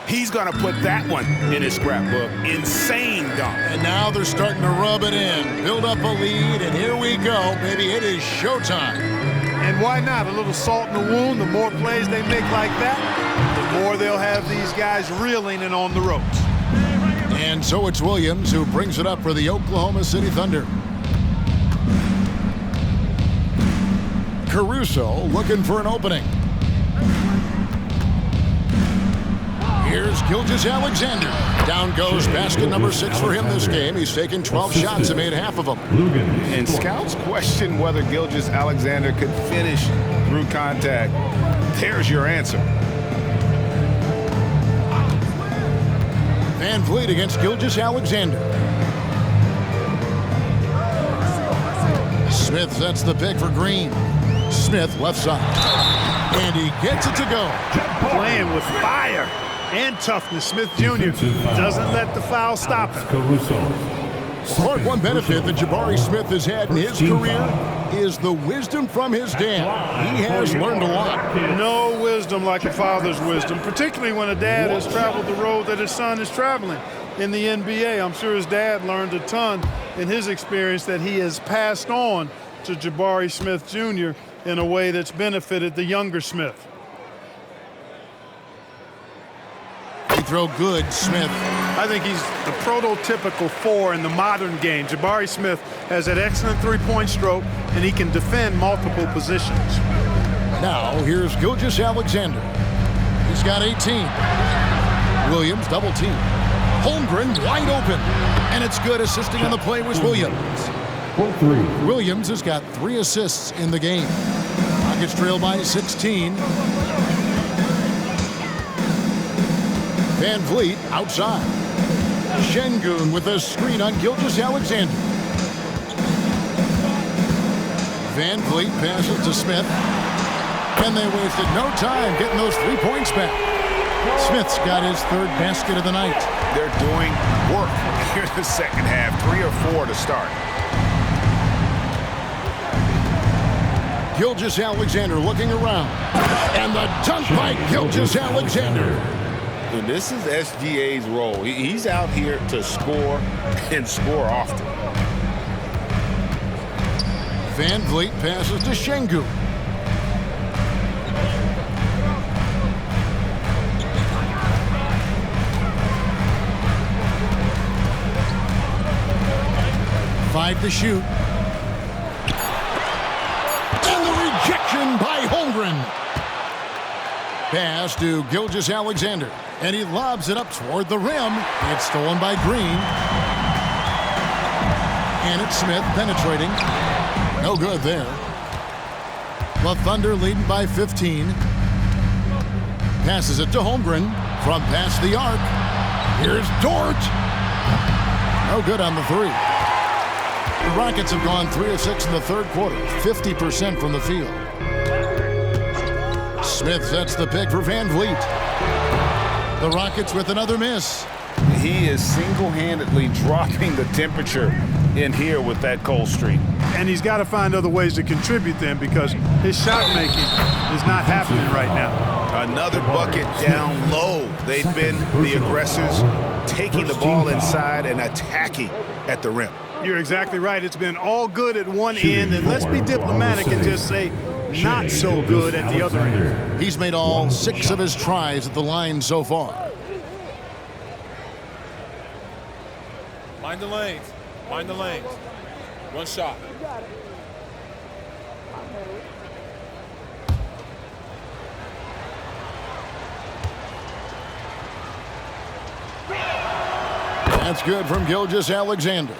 Speaker 9: He's going to put that one in his scrapbook. Insane dunk.
Speaker 1: And now they're starting to rub it in, build up a lead, and here we go. Maybe it is showtime.
Speaker 3: And why not? A little salt in the wound. The more plays they make like that, the more they'll have these guys reeling and on the ropes.
Speaker 1: And so it's Williams who brings it up for the Oklahoma City Thunder. Caruso looking for an opening. Here's Gilgeous-Alexander. Down goes basket number 6 for him this game. He's taken 12 shots and made half of them.
Speaker 2: And scouts question whether Gilgeous-Alexander could finish through contact. There's your answer.
Speaker 1: Van Vliet against Gilgeous-Alexander. Smith sets the pick for Green. Smith left side. And he gets it to go.
Speaker 3: Playing with fire and toughness. Smith Jr. doesn't let the foul stop him.
Speaker 1: Clark, one benefit that Jabari Smith has had in his career is the wisdom from his dad. He has learned a lot.
Speaker 3: No wisdom like a father's wisdom, particularly when a dad has traveled the road that his son is traveling in the NBA. I'm sure his dad learned a ton in his experience that he has passed on to Jabari Smith Jr. in a way that's benefited the younger Smith.
Speaker 1: They throw good, Smith.
Speaker 3: I think he's the prototypical 4 in the modern game. Jabari Smith has an excellent three-point stroke, and he can defend multiple positions.
Speaker 1: Now, here's Gilgeous-Alexander. He's got 18. Williams double team. Holmgren wide open. And it's good. Assisting on the play was Williams. Williams has got 3 assists in the game. Rockets trail by 16. Van Vliet outside. Şengün with a screen on Gilgeous-Alexander. Van Vliet passes to Smith. And they wasted no time getting those 3 points back. Smith's got his 3rd basket of the night.
Speaker 9: They're doing work here in the second half. 3 or 4 to start.
Speaker 1: Gilgeous-Alexander looking around. And the dunk by Gilgeous-Alexander.
Speaker 2: And this is SGA's role. He's out here to score and score often.
Speaker 1: Van Vliet passes to Şengün. Five to shoot. And the rejection by Holmgren. Pass to Gilgeous-Alexander. And he lobs it up toward the rim. It's stolen by Green. And it's Smith penetrating. No good there. The Thunder leading by 15. Passes it to Holmgren from past the arc. Here's Dort. No good on the 3. The Rockets have gone 3 of 6 in the 3rd quarter. 50% from the field. Smith sets the pick for Van Vliet. The Rockets with another miss.
Speaker 2: He is single-handedly dropping the temperature in here with that cold streak.
Speaker 3: And he's got to find other ways to contribute then because his shot making is not happening right now.
Speaker 9: Another bucket down low. They've been the aggressors, taking the ball inside and attacking at the rim.
Speaker 3: You're exactly right. It's been all good at one end, and let's be diplomatic and just say not so good at the other end.
Speaker 1: He's made all 6 of his tries at the line so far.
Speaker 5: Mind the lanes. Mind the lanes. One shot.
Speaker 1: That's good from Gilgeous-Alexander.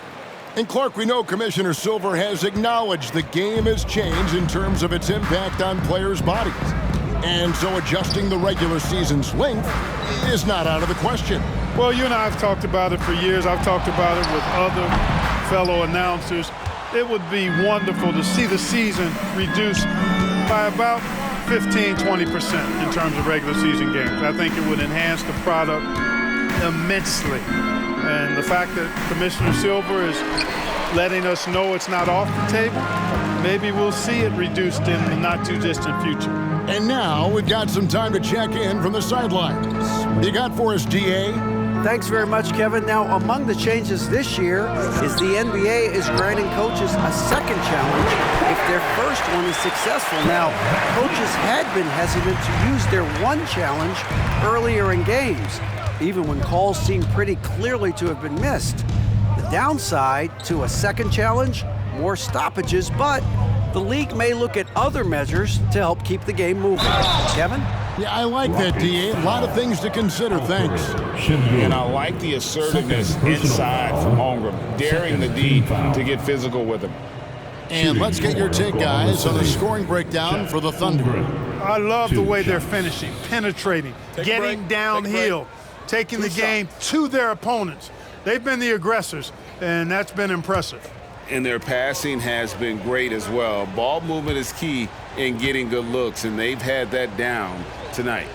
Speaker 1: And Clark, we know Commissioner Silver has acknowledged the game has changed in terms of its impact on players' bodies. And so adjusting the regular season's length is not out of the question.
Speaker 3: Well, you and I have talked about it for years. I've talked about it with other fellow announcers. It would be wonderful to see the season reduced by about 15-20% in terms of regular season games. I think it would enhance the product immensely. And the fact that Commissioner Silver is letting us know it's not off the table maybe we'll see it reduced in the not-too-distant future.
Speaker 1: And now we've got some time to check in from the sidelines. What do you got for us, DA?
Speaker 10: Thanks very much, Kevin. Now, among the changes this year is the NBA is granting coaches a second challenge if their first one is successful. Now, coaches had been hesitant to use their one challenge earlier in games, even when calls seemed pretty clearly to have been missed. The downside to a second challenge, more stoppages, but the league may look at other measures to help keep the game moving. Kevin?
Speaker 1: Yeah, I like that, DA. A lot of things to consider. Thanks.
Speaker 2: And I like the assertiveness inside from Holmgren, daring the D to get physical with him.
Speaker 1: And let's get your take, guys, on the scoring breakdown for the Thunder.
Speaker 3: I love the way they're finishing, penetrating, getting downhill, taking the game to their opponents. They've been the aggressors, and that's been impressive.
Speaker 2: And their passing has been great as well. Ball movement is key in getting good looks, and they've had that down tonight.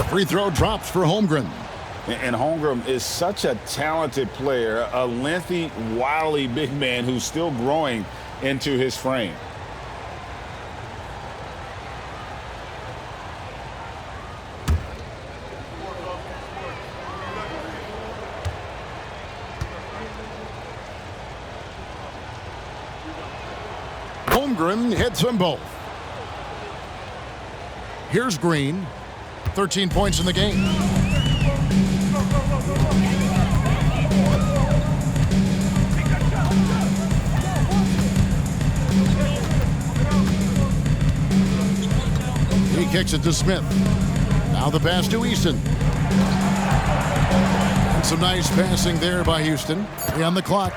Speaker 1: Free throw drops for Holmgren.
Speaker 2: And Holmgren is such a talented player, a lengthy, wily big man who's still growing into his frame.
Speaker 1: Holmgren hits them both. Here's Green. 13 points in the game. He kicks it to Smith. Now the pass to Easton. Some nice passing there by Houston. 3 on the clock.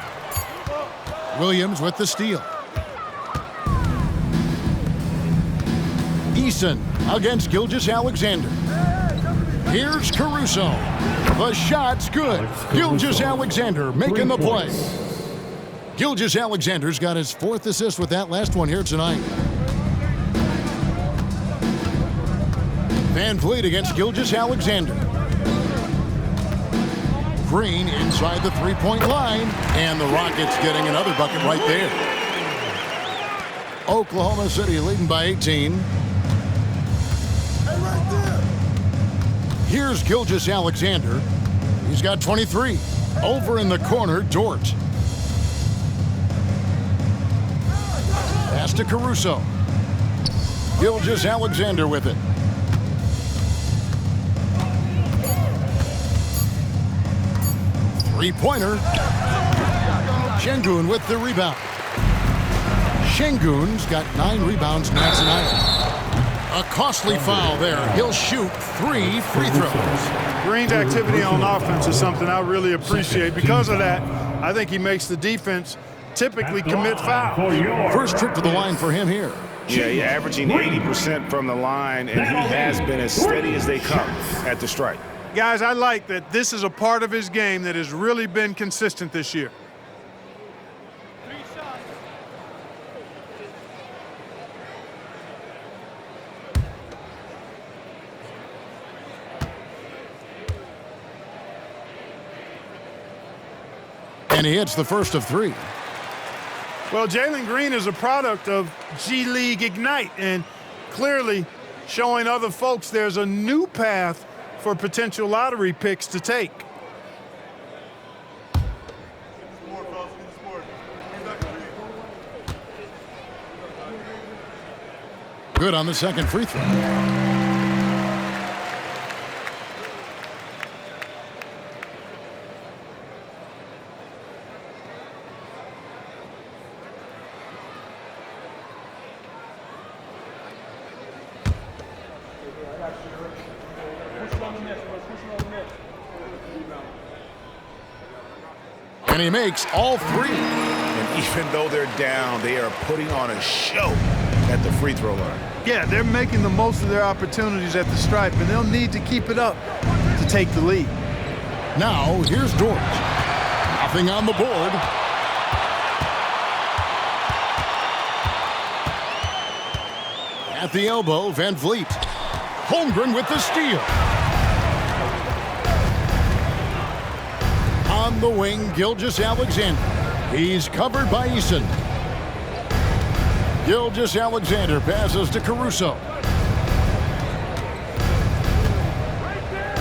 Speaker 1: Williams with the steal. Eason against Gilgeous-Alexander. Here's Caruso. The shot's good. Gilgeous-Alexander making the play. Gilgeous-Alexander's got his 4th assist with that last one here tonight. Van Vliet against Gilgeous-Alexander. Green inside the three-point line, and the Rockets getting another bucket right there. Oklahoma City leading by 18. Here's Gilgeous-Alexander. He's got 23. Over in the corner, Dort. Pass to Caruso. Gilgeous-Alexander with it. Three-pointer. Şengün with the rebound. Şengün's got 9 rebounds now tonight. A costly foul there. He'll shoot 3 free throws.
Speaker 3: Green's activity on offense is something I really appreciate. Because of that, I think he makes the defense typically commit fouls.
Speaker 1: First trip to the line for him here.
Speaker 9: Yeah, he's averaging 80% from the line, and he has been as steady as they come at the strike.
Speaker 3: Guys, I like that this is a part of his game that has really been consistent this year.
Speaker 1: And he hits the first of 3.
Speaker 3: Well, Jalen Green is a product of G League Ignite, and clearly showing other folks there's a new path for potential lottery picks to take.
Speaker 1: Good on the second free throw. And he makes all 3.
Speaker 9: And even though they're down, they are putting on a show at the free throw line.
Speaker 3: Yeah, they're making the most of their opportunities at the stripe, and they'll need to keep it up to take the lead.
Speaker 1: Now, here's Dort. Nothing on the board. At the elbow, Van Vliet. Holmgren with the steal. On the wing, Gilgeous-Alexander. He's covered by Eason. Gilgeous-Alexander passes to Caruso.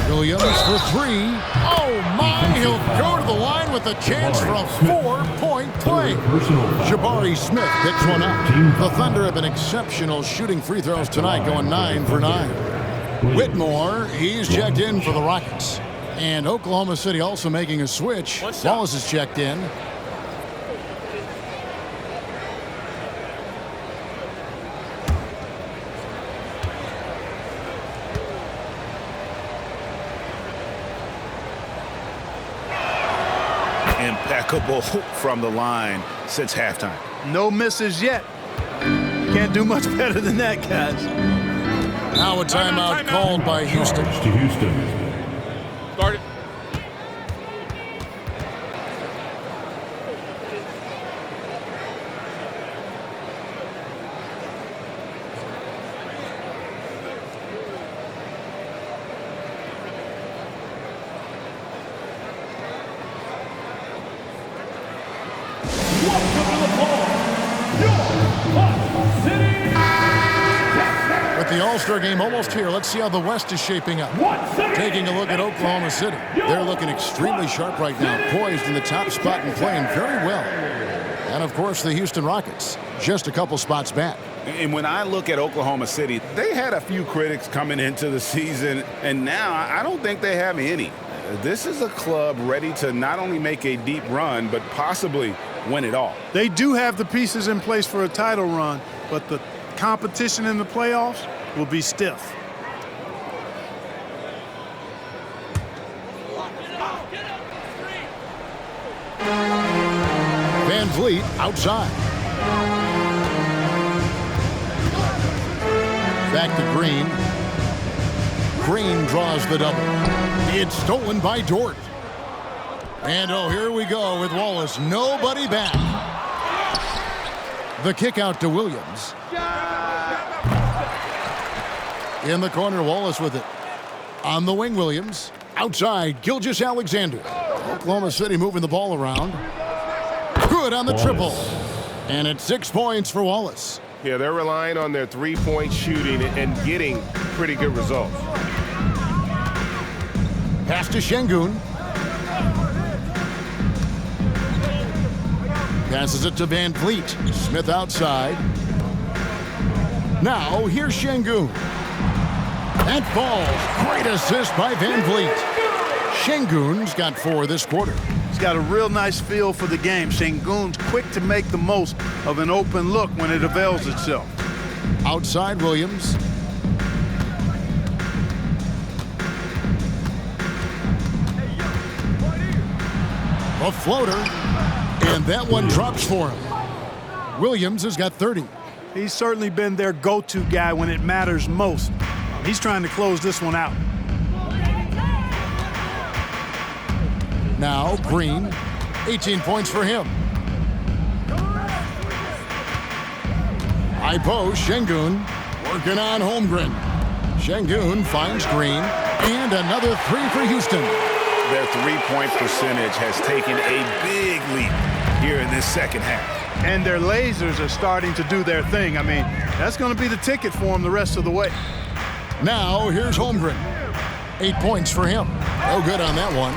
Speaker 1: Williams for three. Oh my, he'll go to the line with a chance for a 4-point play. Jabari Smith picks one up. The Thunder have been exceptional shooting free throws tonight, going 9 for 9. Whitmore, he's checked in for the Rockets. And Oklahoma City also making a switch. Wallace is checked in.
Speaker 9: Impeccable from the line since halftime.
Speaker 3: No misses yet. Can't do much better than that, guys.
Speaker 1: Now a timeout called by Houston.
Speaker 5: Start it.
Speaker 1: With the All-Star game almost here, let's see how the West is shaping up. Taking a look at Oklahoma City. They're looking extremely sharp right now, poised in the top spot and playing very well. And, of course, the Houston Rockets, just a couple spots back.
Speaker 9: And when I look at Oklahoma City, they had a few critics coming into the season, and now I don't think they have any. This is a club ready to not only make a deep run, but possibly win it all.
Speaker 3: They do have the pieces in place for a title run, but the competition in the playoffs will be stiff.
Speaker 1: Van Vliet outside. Back to Green. Green draws the double. It's stolen by Dort. And oh, here we go with Wallace. Nobody back. The kick out to Williams. In the corner, Wallace with it. On the wing, Williams. Outside, Gilgeous-Alexander. Oklahoma City moving the ball around. Good on the triple. And it's 6 points for Wallace.
Speaker 11: Yeah, they're relying on their three-point shooting and getting pretty good results.
Speaker 1: Pass to Şengün. Passes it to Van Vliet. Smith outside. Now, here's Şengün. That falls. Great assist by Van Vliet. Şengün's got 4 this quarter.
Speaker 3: He's got a real nice feel for the game. Şengün's quick to make the most of an open look when it avails itself.
Speaker 1: Outside, Williams. A floater, and that one drops for him. Williams has got 30.
Speaker 3: He's certainly been their go-to guy when it matters most. He's trying to close this one out.
Speaker 1: Now Green, 18 points for him. High post, Şengün working on Holmgren. Şengün finds Green, and another 3 for Houston.
Speaker 9: Their three-point percentage has taken a big leap here in this second half.
Speaker 3: And their lasers are starting to do their thing. I mean, that's going to be the ticket for them the rest of the way.
Speaker 1: Now here's Holmgren. 8 points for him. No good on that one.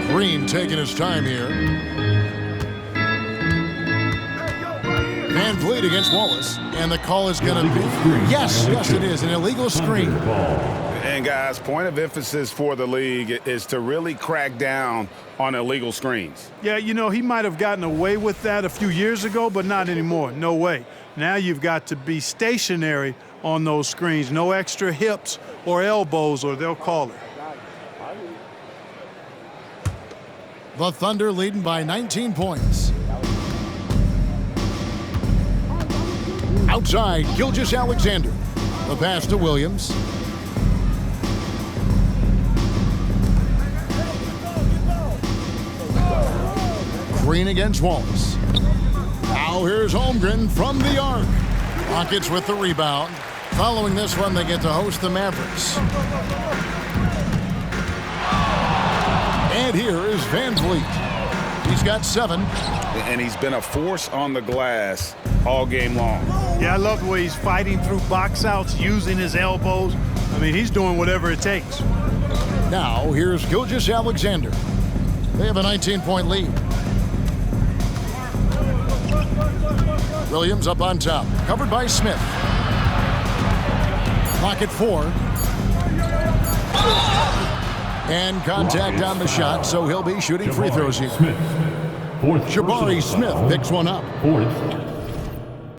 Speaker 1: Green taking his time here. Van Vliet against Wallace. And the call is going to be... Yes, it is. An illegal screen.
Speaker 9: And, guys, point of emphasis for the league is to really crack down on illegal screens.
Speaker 3: Yeah, you know, he might have gotten away with that a few years ago, but not anymore. No way. Now you've got to be stationary on those screens. No extra hips or elbows, or they'll call it.
Speaker 1: The Thunder leading by 19 points. Outside, Gilgeous-Alexander. The pass to Williams. Green against Wallace. Now here's Holmgren from the arc. Rockets with the rebound. Following this one, they get to host the Mavericks. And here is Van Vliet. He's got 7.
Speaker 2: And he's been a force on the glass all game long.
Speaker 3: Yeah, I love the way he's fighting through box outs, using his elbows. I mean, he's doing whatever it takes.
Speaker 1: Now, here's Gilgeous-Alexander. They have a 19-point lead. Williams up on top, covered by Smith. Clock at 4. And contact on the shot, so he'll be shooting free throws here. Jabari Smith picks one up.